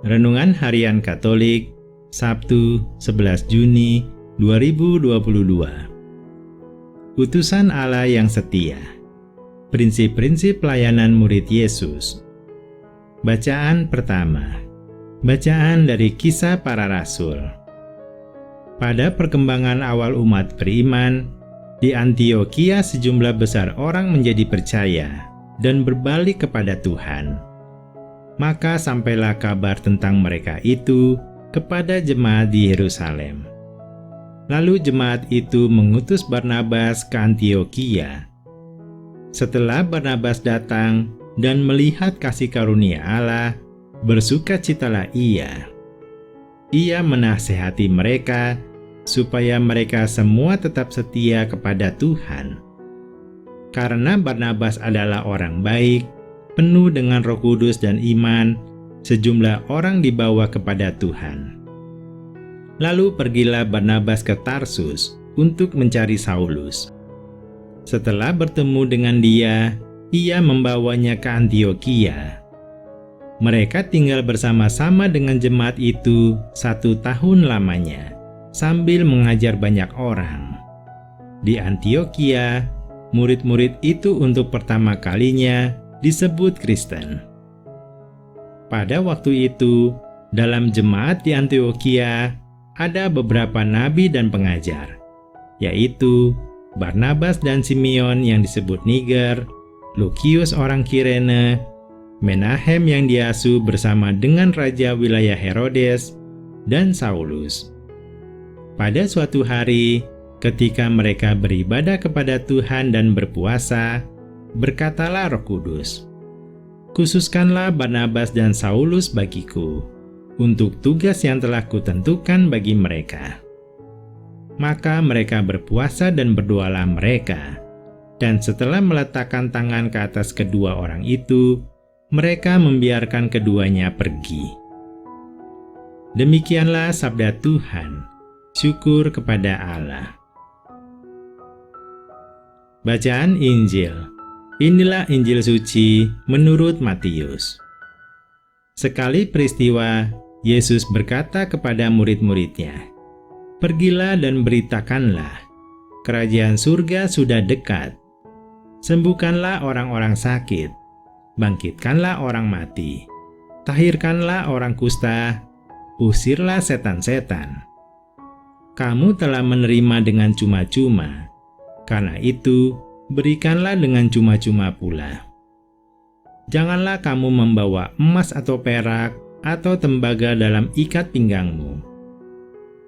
Renungan Harian Katolik, Sabtu 11 Juni 2022. Utusan Allah yang setia. Prinsip-prinsip pelayanan murid Yesus. Bacaan pertama. Bacaan dari Kisah Para Rasul. Pada perkembangan awal umat beriman, di Antiokhia sejumlah besar orang menjadi percaya dan berbalik kepada Tuhan. Maka sampailah kabar tentang mereka itu kepada jemaat di Yerusalem. Lalu jemaat itu mengutus Barnabas ke Antiokhia. Setelah Barnabas datang dan melihat kasih karunia Allah, bersukacitalah ia. Ia menasehati mereka supaya mereka semua tetap setia kepada Tuhan. Karena Barnabas adalah orang baik, penuh dengan Roh Kudus dan iman, sejumlah orang dibawa kepada Tuhan. Lalu pergilah Barnabas ke Tarsus untuk mencari Saulus. Setelah bertemu dengan dia, ia membawanya ke Antiokhia. Mereka tinggal bersama-sama dengan jemaat itu 1 tahun lamanya, sambil mengajar banyak orang. Di Antiokhia, murid-murid itu untuk pertama kalinya disebut Kristen. Pada waktu itu, dalam jemaat di Antiokhia ada beberapa nabi dan pengajar, yaitu Barnabas dan Simeon yang disebut Niger, Lukius orang Kirene, Menahem yang diasuh bersama dengan raja wilayah Herodes, dan Saulus. Pada suatu hari, ketika mereka beribadah kepada Tuhan dan berpuasa, berkatalah Roh Kudus, "Khususkanlah Barnabas dan Saulus bagiku, untuk tugas yang telah kutentukan bagi mereka." Maka mereka berpuasa dan berdoalah mereka, dan setelah meletakkan tangan ke atas kedua orang itu, mereka membiarkan keduanya pergi. Demikianlah sabda Tuhan. Syukur kepada Allah. Bacaan Injil. Inilah Injil suci menurut Matius. Sekali peristiwa, Yesus berkata kepada murid-muridnya, "Pergilah dan beritakanlah, kerajaan surga sudah dekat. Sembuhkanlah orang-orang sakit, bangkitkanlah orang mati, tahirkanlah orang kusta, usirlah setan-setan. Kamu telah menerima dengan cuma-cuma, karena itu berikanlah dengan cuma-cuma pula. Janganlah kamu membawa emas atau perak atau tembaga dalam ikat pinggangmu.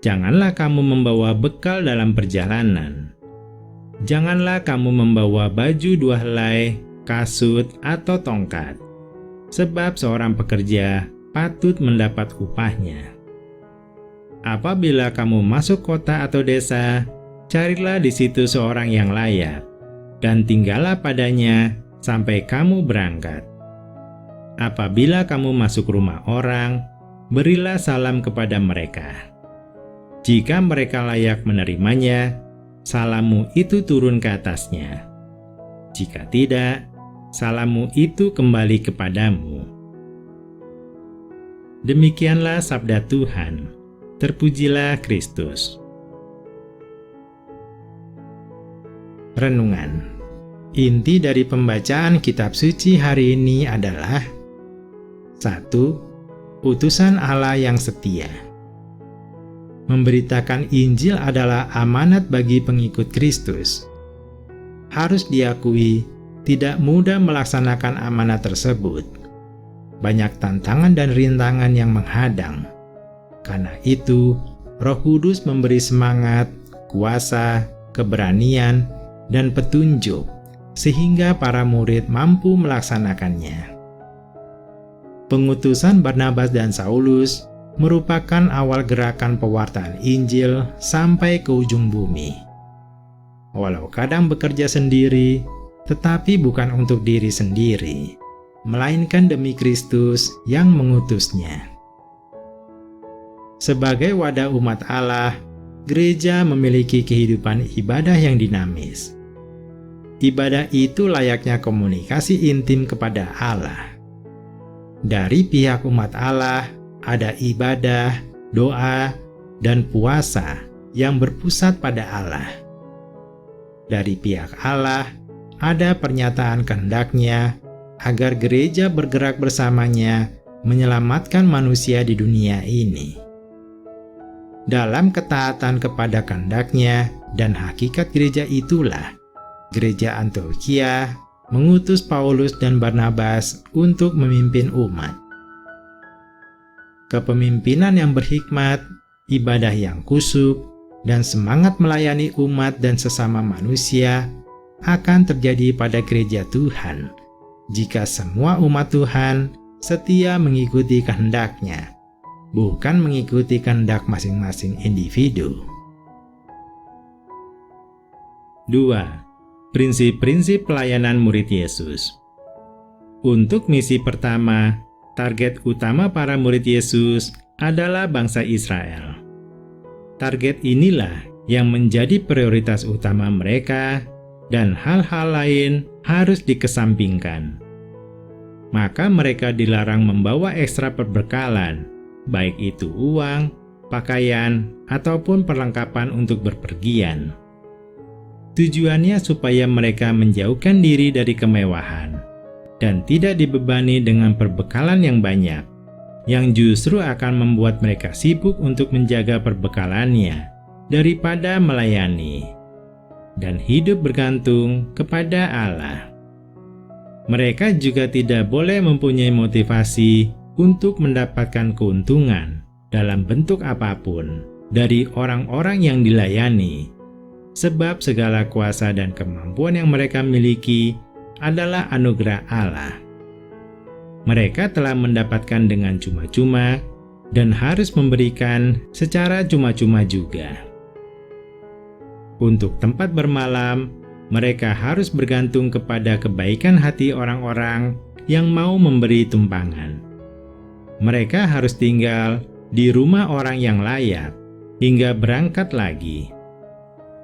Janganlah kamu membawa bekal dalam perjalanan. Janganlah kamu membawa baju 2 helai, kasut, atau tongkat, sebab seorang pekerja patut mendapat upahnya. Apabila kamu masuk kota atau desa, carilah di situ seorang yang layak, dan tinggallah padanya sampai kamu berangkat. Apabila kamu masuk rumah orang, berilah salam kepada mereka. Jika mereka layak menerimanya, salammu itu turun ke atasnya. Jika tidak, salammu itu kembali kepadamu." Demikianlah sabda Tuhan. Terpujilah Kristus. Renungan. Inti dari pembacaan kitab suci hari ini adalah 1. Utusan Allah yang setia. Memberitakan Injil adalah amanat bagi pengikut Kristus. Harus diakui, tidak mudah melaksanakan amanat tersebut. Banyak tantangan dan rintangan yang menghadang. Karena itu, Roh Kudus memberi semangat, kuasa, keberanian, dan petunjuk, sehingga para murid mampu melaksanakannya. Pengutusan Barnabas dan Saulus merupakan awal gerakan pewartaan Injil sampai ke ujung bumi. Walau kadang bekerja sendiri, tetapi bukan untuk diri sendiri, melainkan demi Kristus yang mengutusnya. Sebagai wadah umat Allah, gereja memiliki kehidupan ibadah yang dinamis. Ibadah itu layaknya komunikasi intim kepada Allah. Dari pihak umat Allah, ada ibadah, doa, dan puasa yang berpusat pada Allah. Dari pihak Allah, ada pernyataan kehendak-Nya agar gereja bergerak bersamanya menyelamatkan manusia di dunia ini. Dalam ketaatan kepada kehendak-Nya dan hakikat gereja itulah, gereja Antiokhia mengutus Paulus dan Barnabas untuk memimpin umat. Kepemimpinan yang berhikmat, ibadah yang khusyuk, dan semangat melayani umat dan sesama manusia akan terjadi pada gereja Tuhan jika semua umat Tuhan setia mengikuti kehendak-Nya, bukan mengikuti kehendak masing-masing individu. 2. Prinsip-prinsip pelayanan murid Yesus. Untuk misi pertama, target utama para murid Yesus adalah bangsa Israel. Target inilah yang menjadi prioritas utama mereka, dan hal-hal lain harus dikesampingkan. Maka mereka dilarang membawa ekstra perbekalan, baik itu uang, pakaian, ataupun perlengkapan untuk berpergian. Tujuannya supaya mereka menjauhkan diri dari kemewahan dan tidak dibebani dengan perbekalan yang banyak, yang justru akan membuat mereka sibuk untuk menjaga perbekalannya daripada melayani dan hidup bergantung kepada Allah. Mereka juga tidak boleh mempunyai motivasi untuk mendapatkan keuntungan dalam bentuk apapun dari orang-orang yang dilayani, sebab segala kuasa dan kemampuan yang mereka miliki adalah anugerah Allah. Mereka telah mendapatkan dengan cuma-cuma dan harus memberikan secara cuma-cuma juga. Untuk tempat bermalam, mereka harus bergantung kepada kebaikan hati orang-orang yang mau memberi tumpangan. Mereka harus tinggal di rumah orang yang layak hingga berangkat lagi.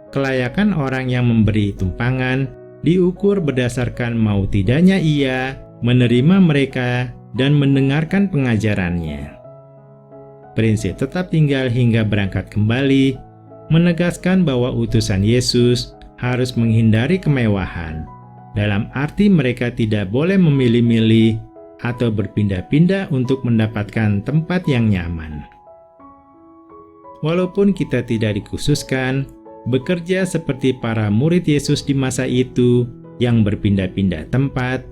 Kelayakan orang yang memberi tumpangan diukur berdasarkan mau tidaknya ia menerima mereka dan mendengarkan pengajarannya. Prinsip tetap tinggal hingga berangkat kembali menegaskan bahwa utusan Yesus harus menghindari kemewahan, dalam arti mereka tidak boleh memilih-milih atau berpindah-pindah untuk mendapatkan tempat yang nyaman. Walaupun kita tidak dikhususkan bekerja seperti para murid Yesus di masa itu yang berpindah-pindah tempat,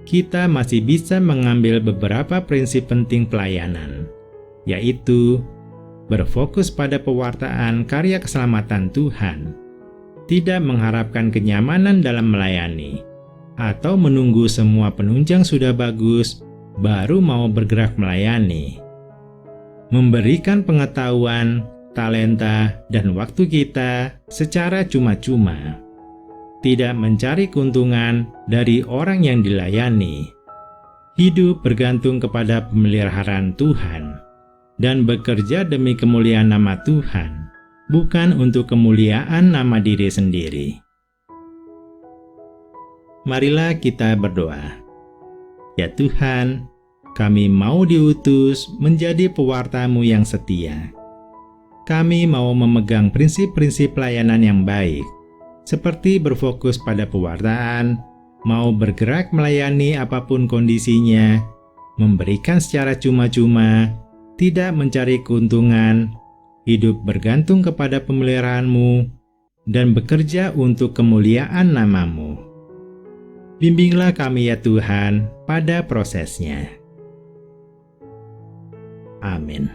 kita masih bisa mengambil beberapa prinsip penting pelayanan, yaitu berfokus pada pewartaan karya keselamatan Tuhan, tidak mengharapkan kenyamanan dalam melayani, atau menunggu semua penunjang sudah bagus baru mau bergerak melayani, memberikan pengetahuan, talenta, dan waktu kita secara cuma-cuma, tidak mencari keuntungan dari orang yang dilayani, hidup bergantung kepada pemeliharaan Tuhan, dan bekerja demi kemuliaan nama Tuhan, bukan untuk kemuliaan nama diri sendiri. Marilah kita berdoa. Ya Tuhan, kami mau diutus menjadi pewarta-Mu yang setia. Kami mau memegang prinsip-prinsip pelayanan yang baik, seperti berfokus pada pewartaan, mau bergerak melayani apapun kondisinya, memberikan secara cuma-cuma, tidak mencari keuntungan, hidup bergantung kepada pemeliharaan-Mu, dan bekerja untuk kemuliaan nama-Mu. Bimbinglah kami ya Tuhan pada prosesnya. Amin.